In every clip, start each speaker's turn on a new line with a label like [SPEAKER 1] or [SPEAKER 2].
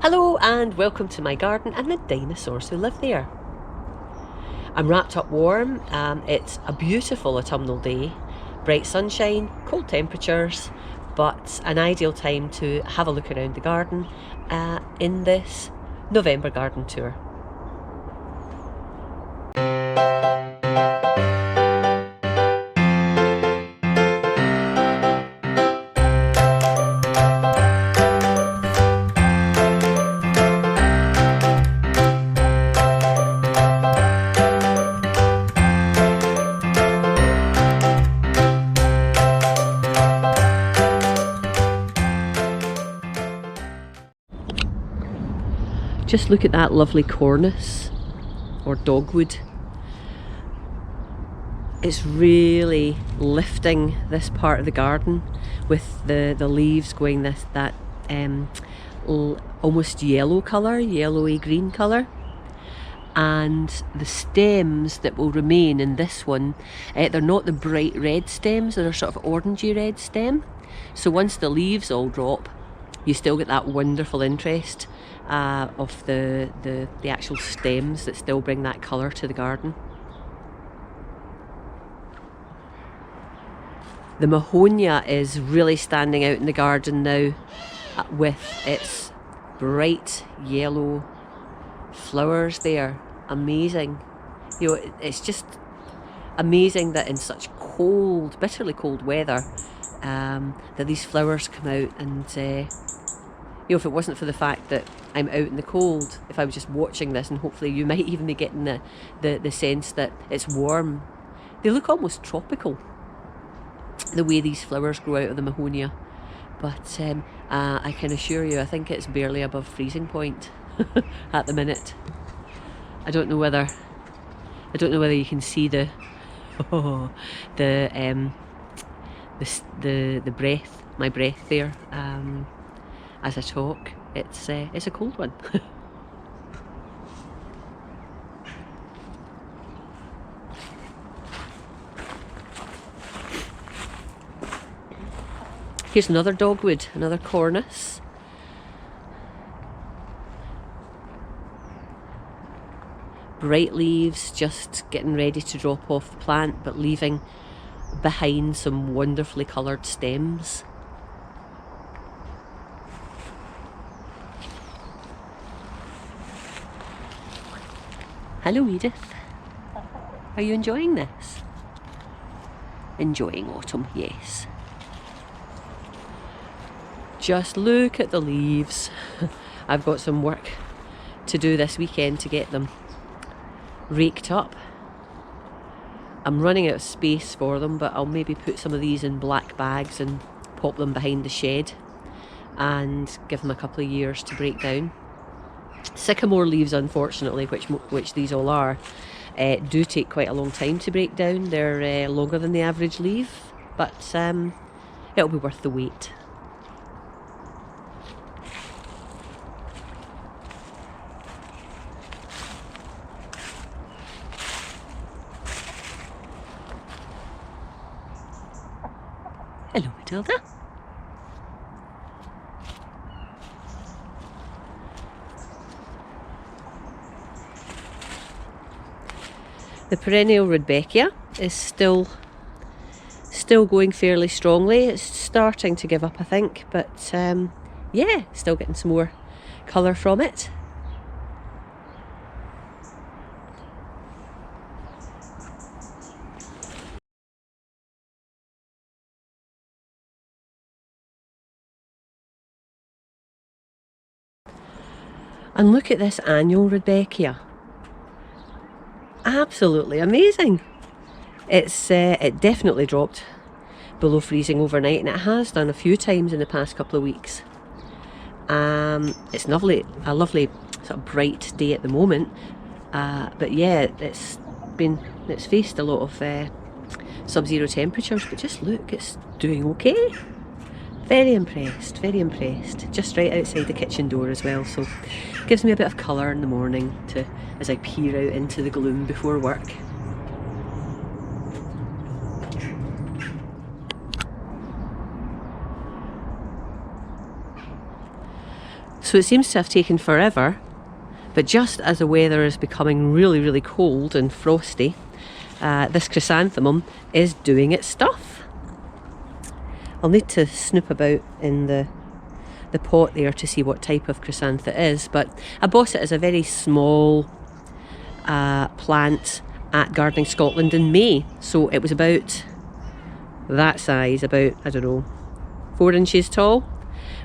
[SPEAKER 1] Hello and welcome to my garden and the dinosaurs who live there. I'm wrapped up warm. It's a beautiful autumnal day, bright sunshine, cold temperatures, but an ideal time to have a look around the garden in this November garden tour. Just look at that lovely cornice or dogwood. It's really lifting this part of the garden with the leaves going that almost yellow colour, yellowy green colour. And the stems that will remain in this one, they're not the bright red stems, they're sort of orangey red stem. So once the leaves all drop, you still get that wonderful interest of the actual stems that still bring that colour to the garden. The Mahonia is really standing out in the garden now with its bright yellow flowers there. Amazing. You know, it's just amazing that in such cold, bitterly cold weather that these flowers come out. And you know, if it wasn't for the fact that I'm out in the cold, if I was just watching this, and hopefully you might even be getting the sense that it's warm, they look almost tropical, the way these flowers grow out of the Mahonia. But I can assure you, I think it's barely above freezing point at the minute. I don't know whether you can see the breath, my breath there as I talk. It's a cold one. Here's another dogwood, another cornice. Bright leaves just getting ready to drop off the plant, but leaving behind some wonderfully coloured stems. Hello Edith, are you enjoying this? Enjoying autumn, yes. Just look at the leaves. I've got some work to do this weekend to get them raked up. I'm running out of space for them, but I'll maybe put some of these in black bags and pop them behind the shed and give them a couple of years to break down. Sycamore leaves, unfortunately, which these all are, do take quite a long time to break down. They're longer than the average leaf, but it'll be worth the wait. Hello, Matilda. The perennial Rudbeckia is still going fairly strongly. It's starting to give up, I think, but yeah, still getting some more colour from it. And look at this annual Rudbeckia. Absolutely amazing. It definitely dropped below freezing overnight, and it has done a few times in the past couple of weeks. It's a lovely sort of bright day at the moment, but yeah, it's faced a lot of sub-zero temperatures, but just look, it's doing okay. Very impressed, very impressed. Just right outside the kitchen door as well, so gives me a bit of colour in the morning as I peer out into the gloom before work. So it seems to have taken forever, but just as the weather is becoming really, really cold and frosty, this chrysanthemum is doing its stuff. I'll need to snoop about in the pot there to see what type of chrysanth it is, but I bought it as a very small plant at Gardening Scotland in May, so it was about that size, about, I don't know, 4 inches tall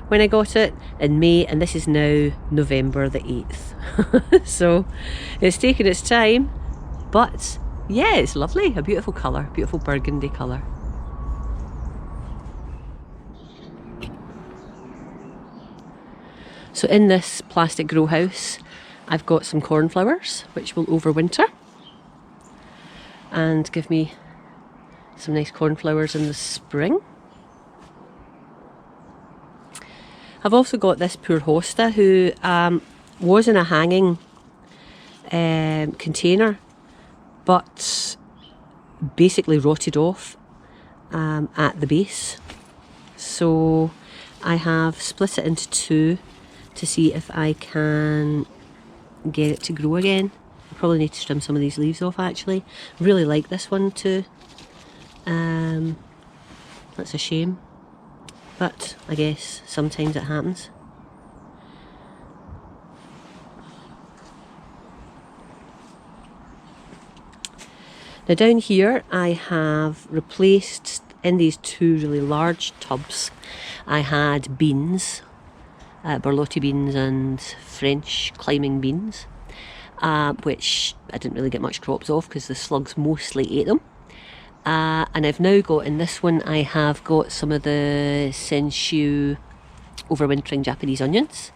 [SPEAKER 1] when I got it in May, and this is now November the 8th. So it's taken its time, but yeah, it's lovely, a beautiful colour, beautiful burgundy colour. So in this plastic grow house, I've got some cornflowers, which will overwinter and give me some nice cornflowers in the spring. I've also got this poor hosta who was in a hanging container, but basically rotted off at the base. So I have split it into 2 to see if I can get it to grow again. I probably need to trim some of these leaves off actually. Really like this one too. That's a shame, but I guess sometimes it happens. Now down here I have replaced, in these 2 really large tubs, I had beans, Borlotti beans and French climbing beans, which I didn't really get much crops of because the slugs mostly ate them. And I've now got, in this one, I have got some of the Senshu overwintering Japanese onions.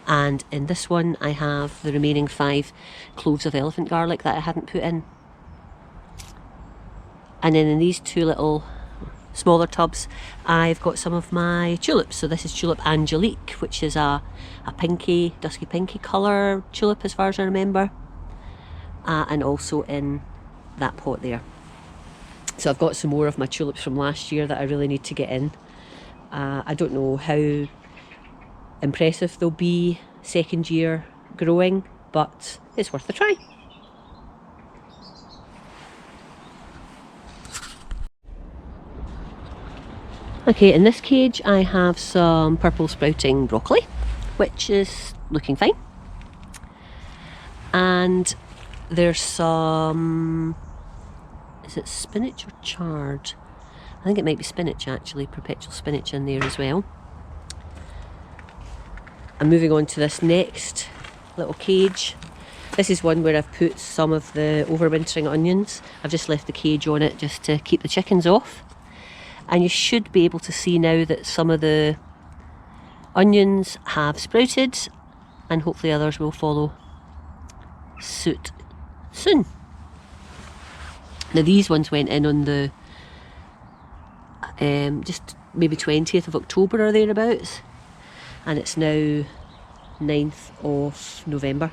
[SPEAKER 1] And in this one, I have the remaining 5 cloves of elephant garlic that I hadn't put in. And then in these 2 little smaller tubs, I've got some of my tulips. So this is Tulip Angelique, which is a pinky, dusky pinky colour tulip as far as I remember. And also in that pot there. So I've got some more of my tulips from last year that I really need to get in. I don't know how impressive they'll be second year growing, but it's worth a try. Okay, in this cage I have some purple sprouting broccoli, which is looking fine. And there's some, is it spinach or chard? I think it might be spinach actually, perpetual spinach in there as well. I'm moving on to this next little cage. This is one where I've put some of the overwintering onions. I've just left the cage on it just to keep the chickens off. And you should be able to see now that some of the onions have sprouted, and hopefully others will follow suit soon. Now these ones went in on the just maybe 20th of October or thereabouts, and it's now 9th of November.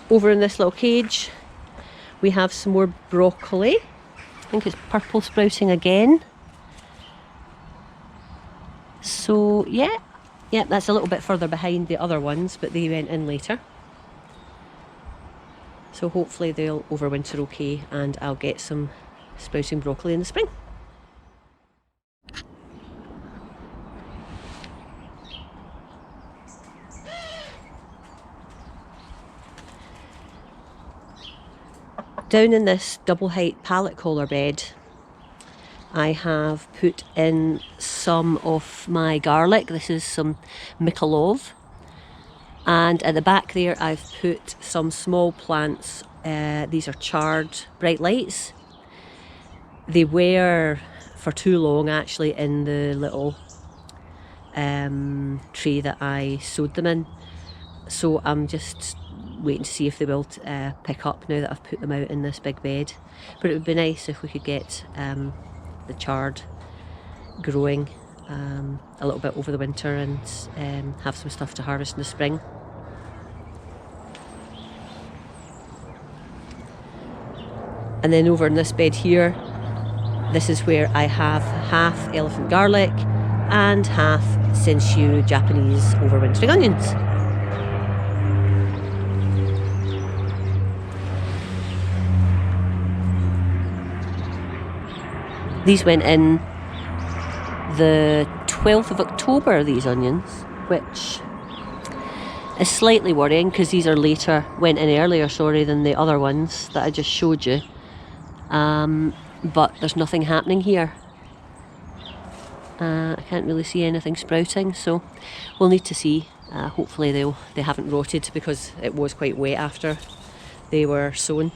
[SPEAKER 1] Over in this little cage we have some more broccoli. I think it's purple sprouting again. So yeah, that's a little bit further behind the other ones, but they went in later. So hopefully they'll overwinter okay and I'll get some sprouting broccoli in the spring. Down in this double height pallet collar bed, I have put in some of my garlic. This is some Mikolov. And at the back there I've put some small plants. These are chard bright lights. They were for too long actually in the little tray that I sowed them in. So I'm just waiting to see if they will pick up now that I've put them out in this big bed. But it would be nice if we could get the chard growing a little bit over the winter and have some stuff to harvest in the spring. And then over in this bed here, this is where I have half elephant garlic, and half Senshu Japanese overwintering onions. These went in the 12th of October, these onions, which is slightly worrying because these are later, went in earlier, sorry, than the other ones that I just showed you. But there's nothing happening here. I can't really see anything sprouting, so we'll need to see. Hopefully they haven't rotted because it was quite wet after they were sown.